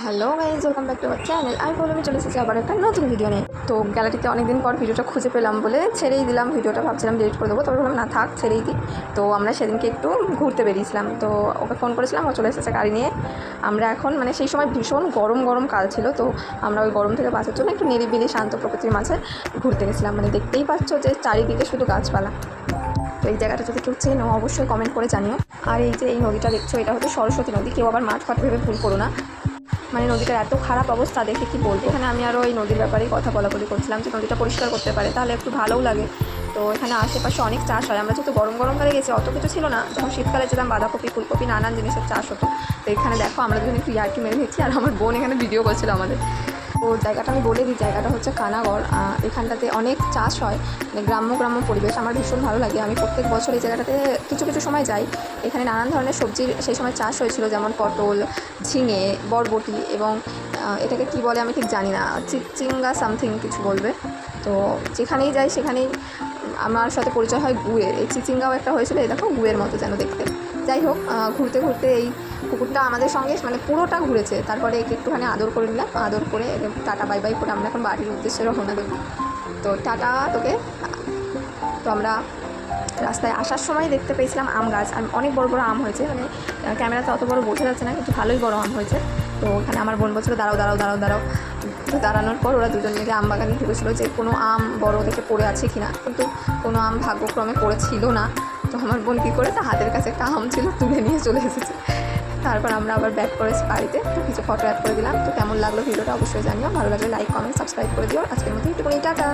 Hello guys, welcome back to our channel. আমি বলে চলে এসেছি আবার একটা নতুন ভিডিও নিয়ে। তো গ্যালারিতে অনেকদিন পর ভিডিওটা খুঁজে পেলাম বলে ছেড়েই দিলাম ভিডিওটা। ভাবছিলাম ডিলিট করে দেবো, তবে বললাম না থাক, ছেড়েই দিই। তো আমরা সেদিনকে একটু ঘুরতে বেরিয়েছিলাম, তো ওকে ফোন করেছিলাম, ও চলে এসেছে গাড়ি নিয়ে। আমরা এখন সেই সময় ভীষণ গরম গরম কাল ছিল, তো আমরা ওই গরম থেকে বাঁচার জন্য একটু নিরিবিলি শান্ত প্রকৃতির মাঝে ঘুরতে গেছিলাম। দেখতেই পাচ্ছ যে চারিদিকে শুধু গাছপালা। তো এই জায়গাটা যদি কেউ চেনো অবশ্যই কমেন্ট করে জানিও। আর এই যে এই নদীটা দেখছো, এটা হচ্ছে সরস্বতী নদী। কেউ আবার মাঠ ফাট ভেবে ভুল করো না। নদীটার এত খারাপ অবস্থা দেখে কি বলবো। এখানে আমি আরও ওই নদীর ব্যাপারেই কথা বলাবলি করছিলাম যে নদীটা পরিষ্কার করতে পারে তাহলে একটু ভালোও লাগে। তো এখানে আশেপাশে অনেক চাষ হয়। আমরা যেহেতু গরমকালে গেছি, অত কিছু ছিল না। যখন শীতকালে যেতাম বাঁধাকপি, ফুলকপি, নানান জিনিসের চাষ হতো। তো এখানে দেখো আমরা দুজন একটু ইয়ার্কি মেরে নিচ্ছি, আর আমার বোন এখানে ভিডিও করছিল আমাদের। তো জায়গাটা আমি বলে দিই, জায়গাটা হচ্ছে কানাগড়। এখানটাতে অনেক চাষ হয়, গ্রাম্য পরিবেশ। আমার ভীষণ ভালো লাগে। আমি প্রত্যেক বছর এই জায়গাটাতে কিছু কিছু সময় যাই। এখানে নানান ধরনের সবজির সেই সময় চাষ হয়েছিল, যেমন পটল, ঝিঙে, বরবটি এবং এটাকে কি বলে আমি ঠিক জানি না, চিচিঙ্গা সামথিং কিছু বলবে। তো যেখানেই যাই সেখানেই আমার সাথে পরিচয় হয় গুয়ের। এই চিচিঙ্গাও একটা হয়েছিল, এই দেখো গুয়ের মতো যেন দেখতে। যাই হোক, ঘুরতে ঘুরতে এই কুকুরটা আমাদের সঙ্গে পুরোটা ঘুরেছে। তারপরে একে একটুখানি আদর করে নিলাম, আদর করে টাটা বাই বাই করে আমরা এখন বাড়ির উদ্দেশ্যে রওনা দেবো। তো টাটা তোকে। তো আমরা রাস্তায় আসার সময় দেখতে পেয়েছিলাম আম গাছ, আর অনেক বড় বড় আম হয়েছে। ক্যামেরাতে অত বড় বোঝা যাচ্ছে না, কিন্তু ভালোই বড় আম হয়েছে। তো ওখানে আমার বোন বলছিল দাঁড়াও দাঁড়াও দাঁড়াও দাঁড়াও। তো দাঁড়ানোর পর ওরা দুজন মিলে আম বাগানে ঢুকেছিলো যে কোনো আম বড় দেখে পড়ে আছে কিনা, কিন্তু কোনো আম ভাগ্যক্রমে পড়েছিল না। তো আমার বোন কী করেছে, হাতের কাছে একটা আম ছিল, তুলে নিয়ে চলে এসেছে। তারপর আমরা আবার ব্যাক করেছি বাড়িতে। তো কিছু ফটো অ্যাড করে দিলাম। তো কেমন লাগলো ভিডিওটা অবশ্যই জানিও। ভালো লাগলে লাইক, কমেন্ট, সাবস্ক্রাইব করে দিও। আজকের মতো একটুখানি টাটা।